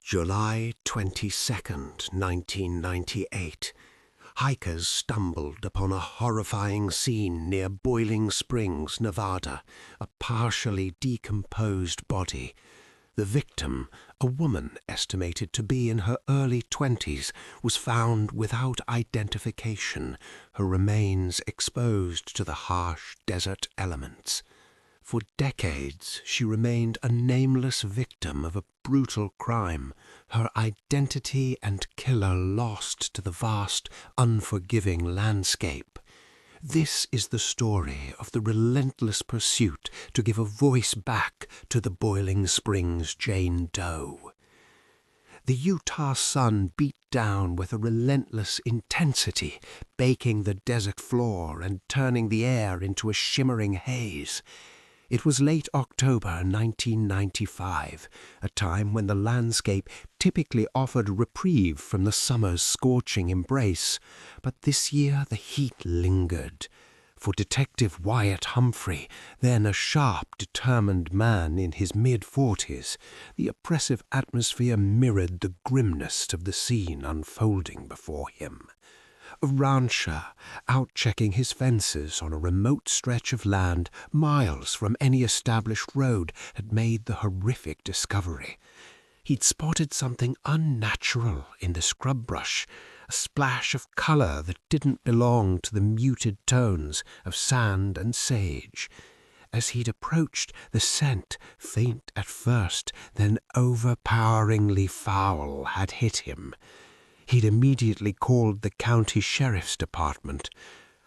July 22nd, 1998. Hikers stumbled upon a horrifying scene near Boiling Springs, Nevada, a partially decomposed body. The victim, a woman estimated to be in her early 20s, was found without identification, her remains exposed to the harsh desert elements. For decades, she remained a nameless victim of a brutal crime, her identity and killer lost to the vast, unforgiving landscape. This is the story of the relentless pursuit to give a voice back to the Boiling Springs Jane Doe. The Utah sun beat down with a relentless intensity, baking the desert floor and turning the air into a shimmering haze. It was late October 1995, a time when the landscape typically offered reprieve from the summer's scorching embrace, but this year the heat lingered. For Detective Wyatt Humphrey, then a sharp, determined man in his mid-40s, the oppressive atmosphere mirrored the grimness of the scene unfolding before him. A rancher, out checking his fences on a remote stretch of land miles from any established road, had made the horrific discovery. He'd spotted something unnatural in the scrub brush, a splash of colour that didn't belong to the muted tones of sand and sage. As he'd approached, the scent, faint at first, then overpoweringly foul, had hit him. He'd immediately called the county sheriff's department.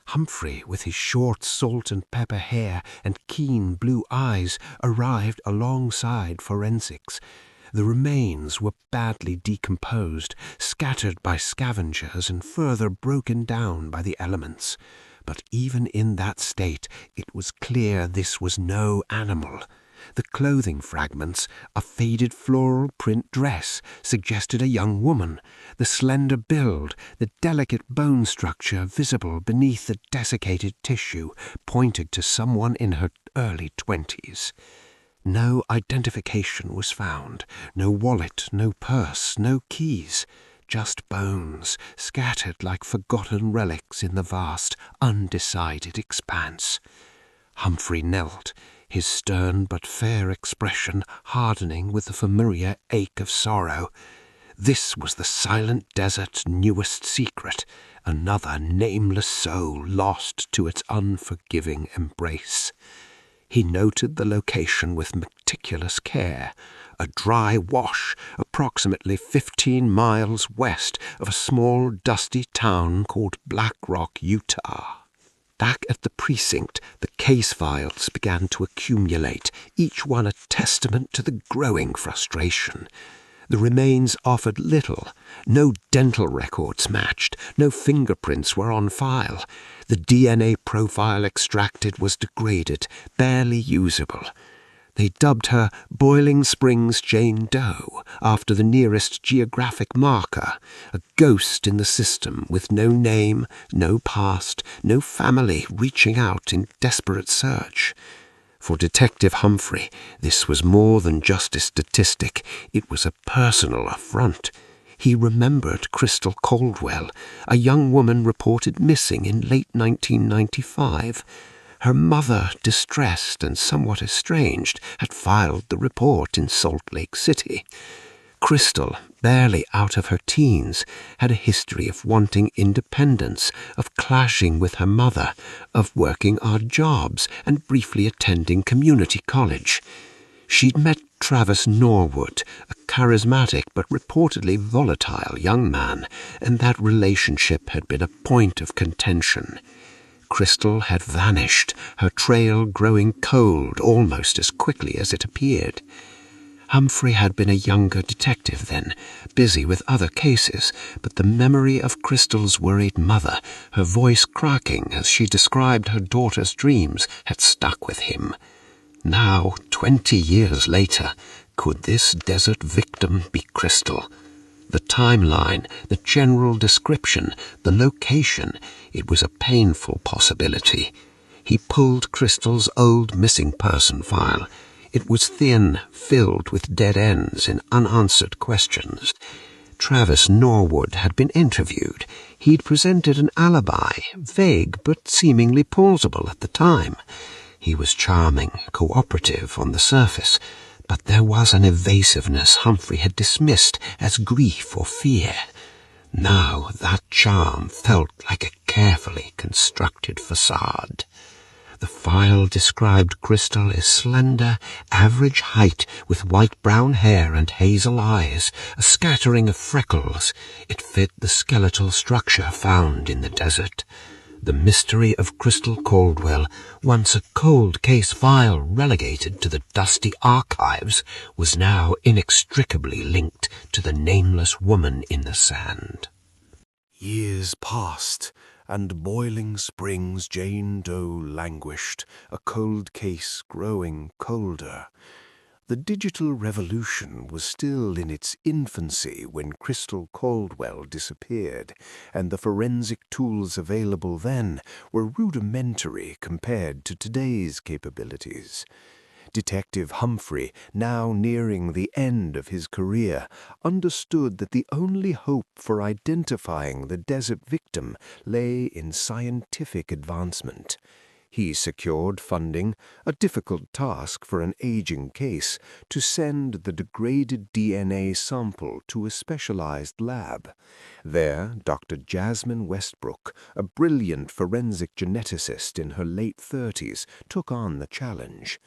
Humphrey, with his short salt and pepper hair and keen blue eyes, arrived alongside forensics. The remains were badly decomposed, scattered by scavengers and further broken down by the elements. But even in that state, it was clear this was no animal. The clothing fragments, a faded floral print dress, suggested a young woman. The slender build, the delicate bone structure visible beneath the desiccated tissue, pointed to someone in her early 20s. No identification was found, no wallet, no purse, no keys. Just bones, scattered like forgotten relics in the vast, undecided expanse. Humphrey knelt, his stern but fair expression hardening with the familiar ache of sorrow. This was the silent desert's newest secret, another nameless soul lost to its unforgiving embrace. He noted the location with meticulous care, a dry wash approximately 15 miles west of a small, dusty town called Black Rock, Utah. Back at the precinct, the case files began to accumulate, each one a testament to the growing frustration. The remains offered little. No dental records matched, no fingerprints were on file. The DNA profile extracted was degraded, barely usable. They dubbed her Boiling Springs Jane Doe, after the nearest geographic marker, a ghost in the system with no name, no past, no family reaching out in desperate search. For Detective Humphrey, this was more than just a statistic, it was a personal affront. He remembered Crystal Caldwell, a young woman reported missing in late 1995. Her mother, distressed and somewhat estranged, had filed the report in Salt Lake City. Crystal, barely out of her teens, had a history of wanting independence, of clashing with her mother, of working odd jobs and briefly attending community college. She'd met Travis Norwood, a charismatic but reportedly volatile young man, and that relationship had been a point of contention. Crystal had vanished, her trail growing cold almost as quickly as it appeared. Humphrey had been a younger detective then, busy with other cases, but the memory of Crystal's worried mother, her voice cracking as she described her daughter's dreams, had stuck with him. Now, 20 years later, could this desert victim be Crystal? The timeline, the general description, the location, it was a painful possibility. He pulled Crystal's old missing person file. It was thin, filled with dead ends and unanswered questions. Travis Norwood had been interviewed. He'd presented an alibi, vague but seemingly plausible at the time. He was charming, cooperative on the surface, but there was an evasiveness Humphrey had dismissed as grief or fear. Now that charm felt like a carefully constructed facade. The file described Crystal as slender, average height, with white-brown hair and hazel eyes, a scattering of freckles. It fit the skeletal structure found in the desert. The mystery of Crystal Caldwell, once a cold case file relegated to the dusty archives, was now inextricably linked to the nameless woman in the sand. Years passed, and Boiling Springs Jane Doe languished, a cold case growing colder. The digital revolution was still in its infancy when Crystal Caldwell disappeared, and the forensic tools available then were rudimentary compared to today's capabilities. Detective Humphrey, now nearing the end of his career, understood that the only hope for identifying the desert victim lay in scientific advancement. He secured funding, a difficult task for an aging case, to send the degraded DNA sample to a specialized lab. There, Dr. Jasmine Westbrook, a brilliant forensic geneticist in her late 30s, took on the challenge.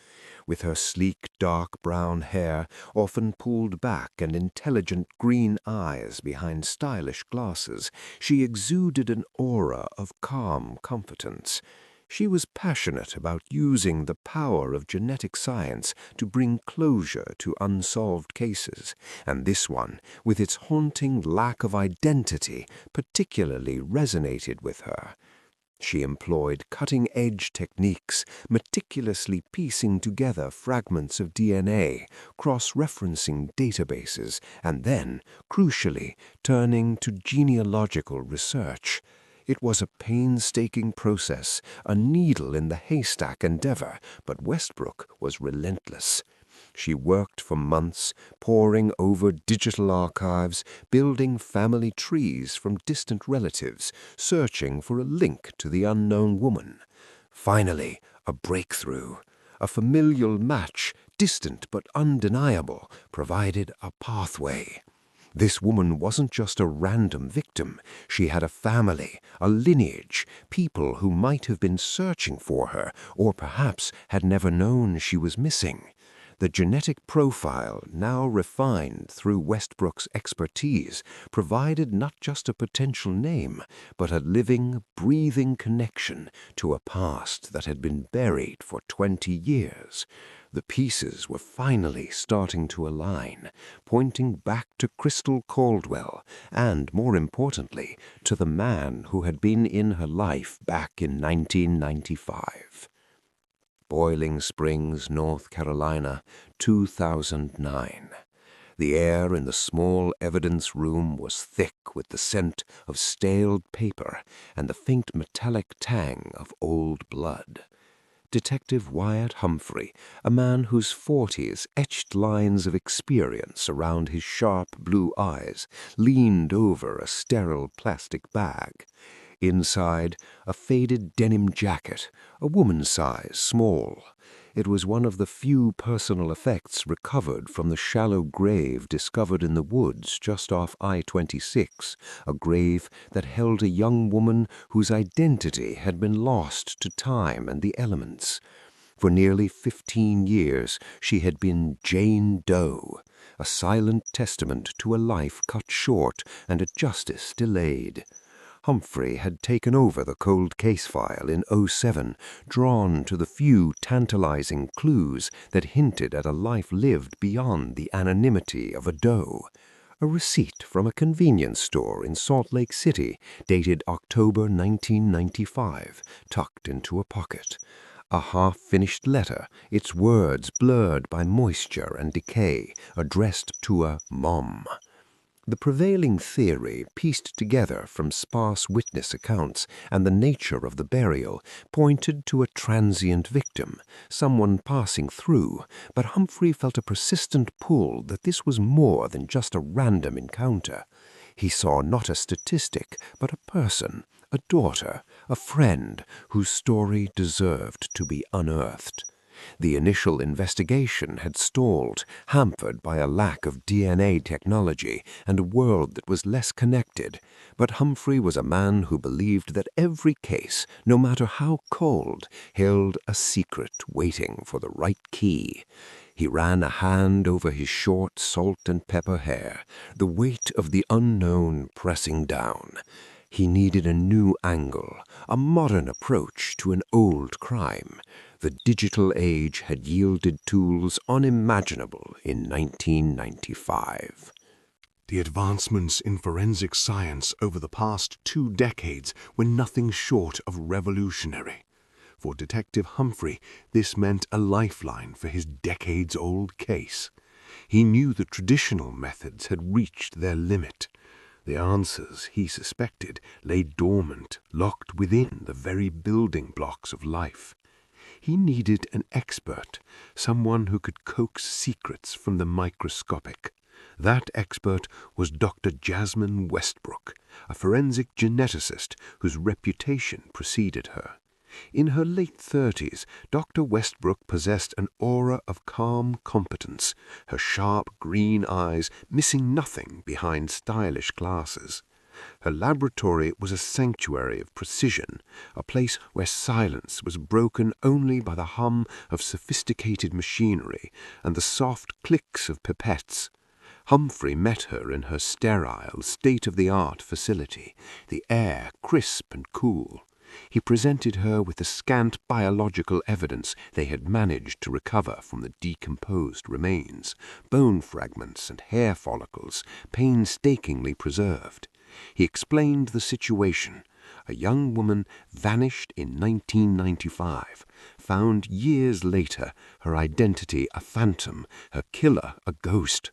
With her sleek, dark brown hair, often pulled back, and intelligent green eyes behind stylish glasses, she exuded an aura of calm competence. She was passionate about using the power of genetic science to bring closure to unsolved cases, and this one, with its haunting lack of identity, particularly resonated with her. She employed cutting-edge techniques, meticulously piecing together fragments of DNA, cross-referencing databases, and then, crucially, turning to genealogical research. It was a painstaking process, a needle in the haystack endeavor, but Westbrook was relentless. She worked for months, poring over digital archives, building family trees from distant relatives, searching for a link to the unknown woman. Finally, a breakthrough. A familial match, distant but undeniable, provided a pathway. This woman wasn't just a random victim. She had a family, a lineage, people who might have been searching for her, or perhaps had never known she was missing. The genetic profile, now refined through Westbrook's expertise, provided not just a potential name, but a living, breathing connection to a past that had been buried for 20 years. The pieces were finally starting to align, pointing back to Crystal Caldwell and, more importantly, to the man who had been in her life back in 1995. Boiling Springs, North Carolina, 2009. The air in the small evidence room was thick with the scent of staled paper and the faint metallic tang of old blood. Detective Wyatt Humphrey, a man whose 40s etched lines of experience around his sharp blue eyes, leaned over a sterile plastic bag. Inside, a faded denim jacket, a woman's size small. It was one of the few personal effects recovered from the shallow grave discovered in the woods just off I-26, a grave that held a young woman whose identity had been lost to time and the elements. For nearly 15 years, she had been Jane Doe, a silent testament to a life cut short and a justice delayed. Humphrey had taken over the cold case file in 2007, drawn to the few tantalizing clues that hinted at a life lived beyond the anonymity of a Doe. A receipt from a convenience store in Salt Lake City, dated October 1995, tucked into a pocket. A half-finished letter, its words blurred by moisture and decay, addressed to a mom. The prevailing theory, pieced together from sparse witness accounts and the nature of the burial, pointed to a transient victim, someone passing through, but Humphrey felt a persistent pull that this was more than just a random encounter. He saw not a statistic, but a person, a daughter, a friend, whose story deserved to be unearthed. The initial investigation had stalled, hampered by a lack of DNA technology and a world that was less connected, but Humphrey was a man who believed that every case, no matter how cold, held a secret waiting for the right key. He ran a hand over his short salt and pepper hair, the weight of the unknown pressing down. He needed a new angle, a modern approach to an old crime. The digital age had yielded tools unimaginable in 1995. The advancements in forensic science over the past 2 decades were nothing short of revolutionary. For Detective Humphrey, this meant a lifeline for his decades-old case. He knew the traditional methods had reached their limit. The answers, he suspected, lay dormant, locked within the very building blocks of life. He needed an expert, someone who could coax secrets from the microscopic. That expert was Dr. Jasmine Westbrook, a forensic geneticist whose reputation preceded her. In her late 30s, Dr. Westbrook possessed an aura of calm competence, her sharp green eyes missing nothing behind stylish glasses. Her laboratory was a sanctuary of precision, a place where silence was broken only by the hum of sophisticated machinery and the soft clicks of pipettes. Humphrey met her in her sterile, state-of-the-art facility, the air crisp and cool. He presented her with the scant biological evidence they had managed to recover from the decomposed remains, bone fragments and hair follicles painstakingly preserved. He explained the situation. A young woman vanished in 1995, found years later, her identity a phantom, her killer a ghost.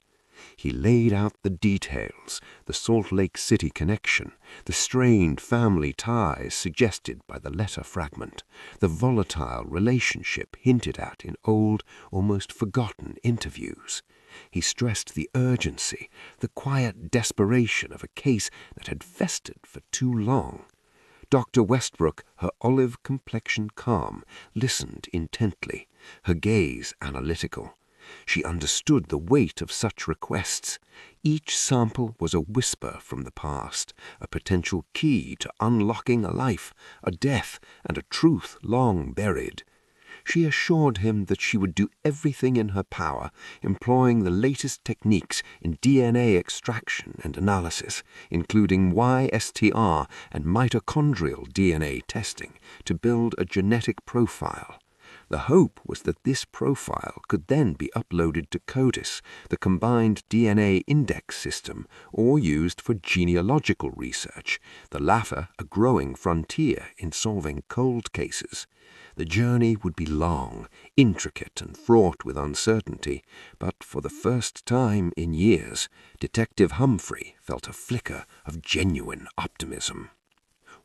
He laid out the details, the Salt Lake City connection, the strained family ties suggested by the letter fragment, the volatile relationship hinted at in old, almost forgotten interviews. He stressed the urgency, the quiet desperation of a case that had festered for too long. Dr. Westbrook, her olive-complexioned calm, listened intently, her gaze analytical. She understood the weight of such requests. Each sample was a whisper from the past, a potential key to unlocking a life, a death, and a truth long buried. She assured him that she would do everything in her power, employing the latest techniques in DNA extraction and analysis, including YSTR and mitochondrial DNA testing, to build a genetic profile. The hope was that this profile could then be uploaded to CODIS, the combined DNA index system, or used for genealogical research, the latter a growing frontier in solving cold cases. The journey would be long, intricate, and fraught with uncertainty, but for the first time in years, Detective Humphrey felt a flicker of genuine optimism.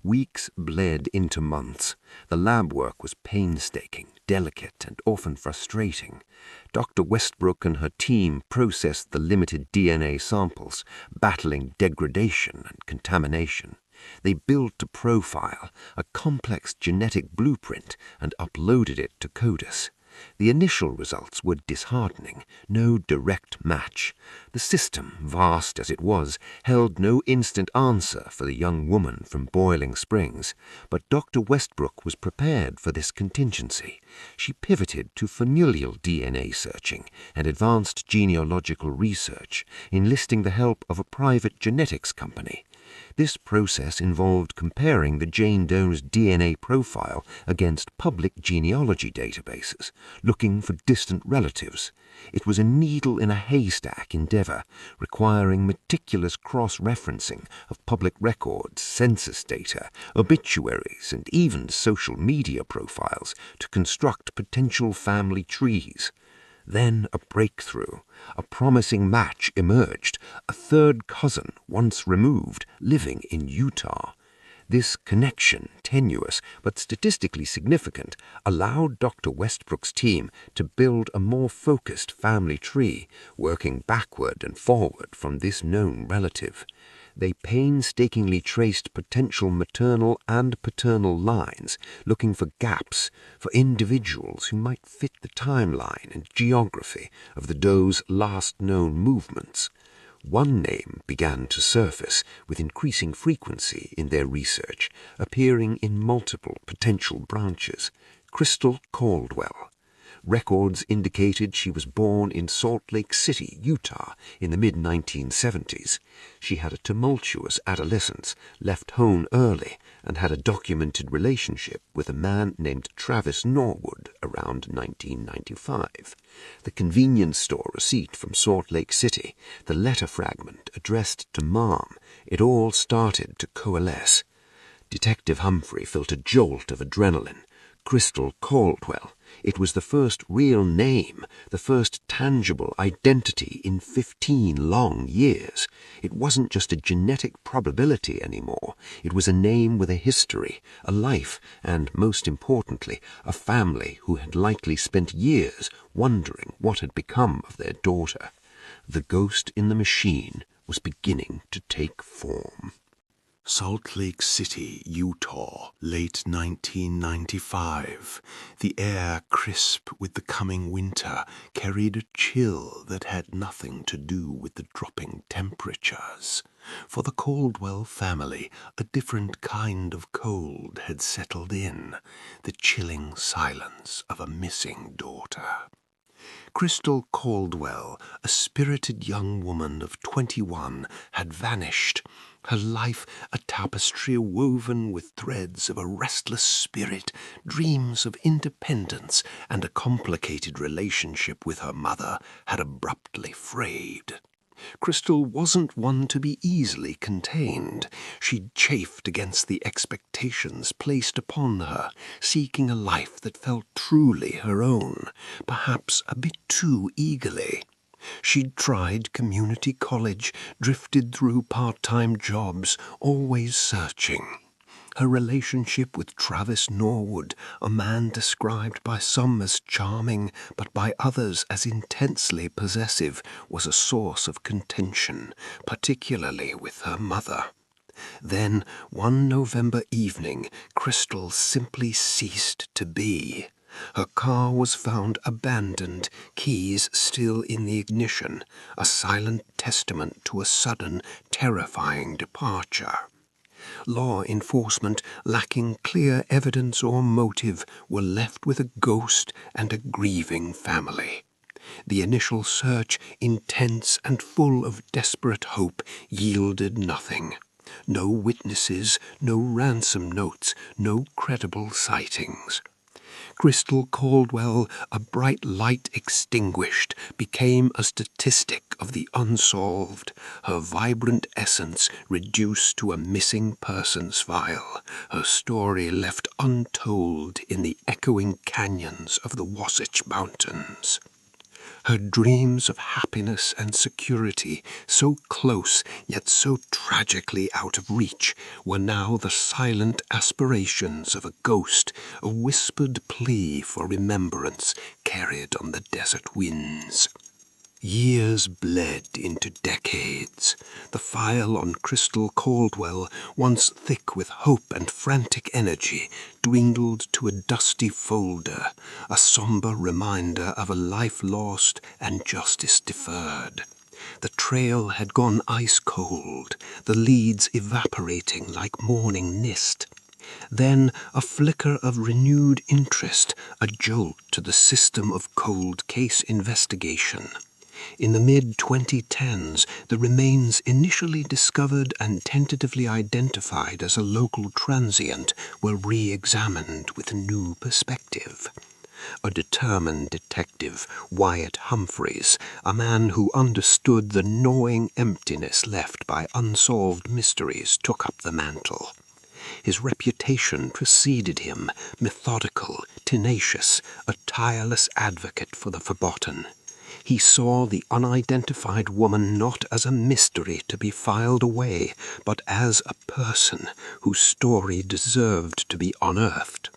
Weeks bled into months. The lab work was painstaking, delicate, and often frustrating. Dr. Westbrook and her team processed the limited DNA samples, battling degradation and contamination. They built a profile, a complex genetic blueprint, and uploaded it to CODIS. The initial results were disheartening, no direct match. The system, vast as it was, held no instant answer for the young woman from Boiling Springs, but Dr. Westbrook was prepared for this contingency. She pivoted to familial DNA searching and advanced genealogical research, enlisting the help of a private genetics company. This process involved comparing the Jane Doe's DNA profile against public genealogy databases, looking for distant relatives. It was a needle in a haystack endeavor, requiring meticulous cross-referencing of public records, census data, obituaries, and even social media profiles to construct potential family trees. Then a breakthrough. A promising match emerged, a third cousin, once removed, living in Utah. This connection, tenuous but statistically significant, allowed Dr. Westbrook's team to build a more focused family tree, working backward and forward from this known relative. They painstakingly traced potential maternal and paternal lines, looking for gaps, for individuals who might fit the timeline and geography of the Doe's last known movements. One name began to surface with increasing frequency in their research, appearing in multiple potential branches: Crystal Caldwell. Records indicated she was born in Salt Lake City, Utah, in the mid-1970s. She had a tumultuous adolescence, left home early, and had a documented relationship with a man named Travis Norwood around 1995. The convenience store receipt from Salt Lake City, the letter fragment addressed to Mom, it all started to coalesce. Detective Humphrey felt a jolt of adrenaline. Crystal Caldwell. It was the first real name, the first tangible identity in 15 long years. It wasn't just a genetic probability anymore. It was a name with a history, a life, and, most importantly, a family who had likely spent years wondering what had become of their daughter. The ghost in the machine was beginning to take form. Salt Lake City, Utah, late 1995. The air, crisp with the coming winter, carried a chill that had nothing to do with the dropping temperatures. For the Caldwell family, a different kind of cold had settled in, the chilling silence of a missing daughter. Crystal Caldwell, a spirited young woman of 21, had vanished, her life a tapestry woven with threads of a restless spirit, dreams of independence, and a complicated relationship with her mother had abruptly frayed. Crystal wasn't one to be easily contained. She'd chafed against the expectations placed upon her, seeking a life that felt truly her own, perhaps a bit too eagerly. She'd tried community college, drifted through part-time jobs, always searching. Her relationship with Travis Norwood, a man described by some as charming, but by others as intensely possessive, was a source of contention, particularly with her mother. Then, one November evening, Crystal simply ceased to be. Her car was found abandoned, keys still in the ignition, a silent testament to a sudden, terrifying departure. Law enforcement, lacking clear evidence or motive, were left with a ghost and a grieving family. The initial search, intense and full of desperate hope, yielded nothing. No witnesses, no ransom notes, no credible sightings. Crystal Caldwell, a bright light extinguished, became a statistic of the unsolved, her vibrant essence reduced to a missing persons file, her story left untold in the echoing canyons of the Wasatch Mountains. Her dreams of happiness and security, so close yet so tragically out of reach, were now the silent aspirations of a ghost, a whispered plea for remembrance carried on the desert winds. Years bled into decades. The file on Crystal Caldwell, once thick with hope and frantic energy, dwindled to a dusty folder, a somber reminder of a life lost and justice deferred. The trail had gone ice-cold, the leads evaporating like morning mist. Then a flicker of renewed interest, a jolt to the system of cold case investigation. In the mid-2010s, the remains initially discovered and tentatively identified as a local transient were re-examined with a new perspective. A determined detective, Wyatt Humphreys, a man who understood the gnawing emptiness left by unsolved mysteries, took up the mantle. His reputation preceded him, methodical, tenacious, a tireless advocate for the forgotten. He saw the unidentified woman not as a mystery to be filed away, but as a person whose story deserved to be unearthed.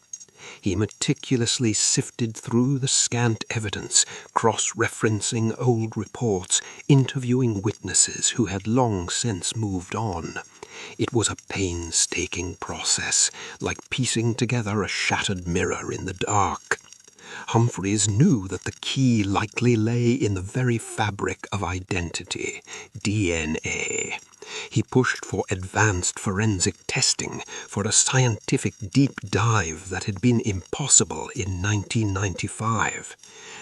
He meticulously sifted through the scant evidence, cross-referencing old reports, interviewing witnesses who had long since moved on. It was a painstaking process, like piecing together a shattered mirror in the dark. Humphreys knew that the key likely lay in the very fabric of identity, DNA. He pushed for advanced forensic testing, for a scientific deep dive that had been impossible in 1995.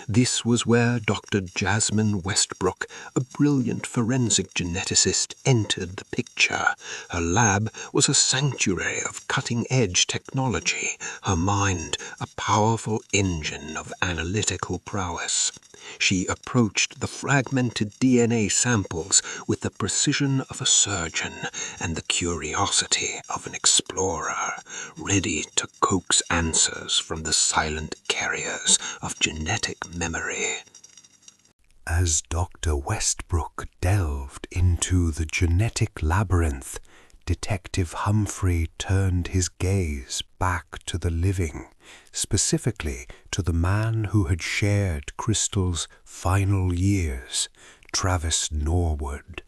This was where Dr. Jasmine Westbrook, a brilliant forensic geneticist, entered the picture. Her lab was a sanctuary of cutting-edge technology, her mind a powerful engine of analytical prowess. She approached the fragmented DNA samples with the precision of a surgeon and the curiosity of an explorer, ready to coax answers from the silent carriers of genetic memory. As Dr. Westbrook delved into the genetic labyrinth, Detective Humphrey turned his gaze back to the living, specifically to the man who had shared Crystal's final years, Travis Norwood.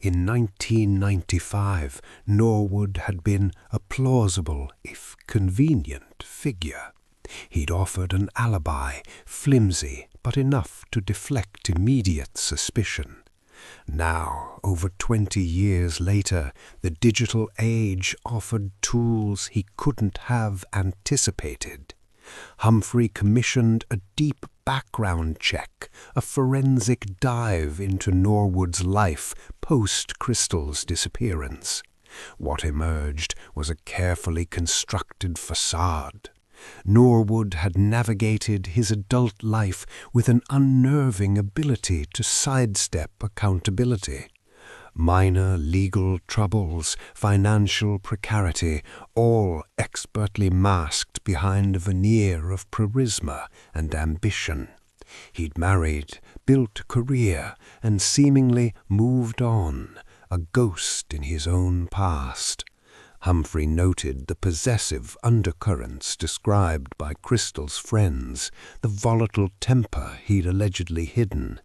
In 1995, Norwood had been a plausible, if convenient, figure. He'd offered an alibi, flimsy but enough to deflect immediate suspicion. Now, over 20 years later, the digital age offered tools he couldn't have anticipated. Humphrey commissioned a deep background check, a forensic dive into Norwood's life post-Crystal's disappearance. What emerged was a carefully constructed facade. Norwood had navigated his adult life with an unnerving ability to sidestep accountability. Minor legal troubles, financial precarity, all expertly masked behind a veneer of charisma and ambition. He'd married, built a career, and seemingly moved on, a ghost in his own past. Humphrey noted the possessive undercurrents described by Crystal's friends, the volatile temper he'd allegedly hidden.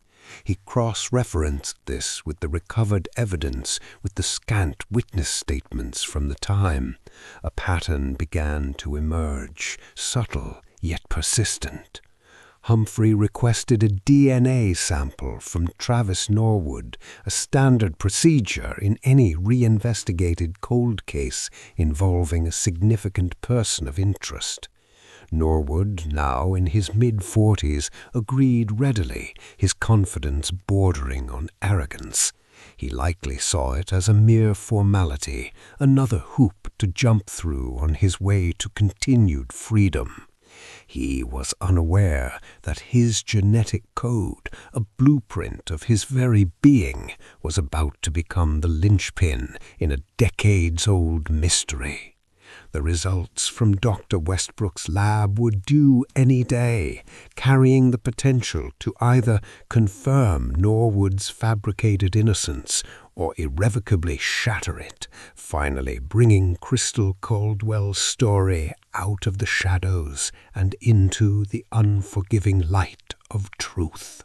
He cross-referenced this with the recovered evidence, with the scant witness statements from the time. A pattern began to emerge, subtle yet persistent. Humphrey requested a DNA sample from Travis Norwood, a standard procedure in any reinvestigated cold case involving a significant person of interest. Norwood, now in his mid-40s, agreed readily, his confidence bordering on arrogance. He likely saw it as a mere formality, another hoop to jump through on his way to continued freedom. He was unaware that his genetic code, a blueprint of his very being, was about to become the linchpin in a decades-old mystery. The results from Dr. Westbrook's lab were due any day, carrying the potential to either confirm Norwood's fabricated innocence or irrevocably shatter it, finally bringing Crystal Caldwell's story out of the shadows and into the unforgiving light of truth.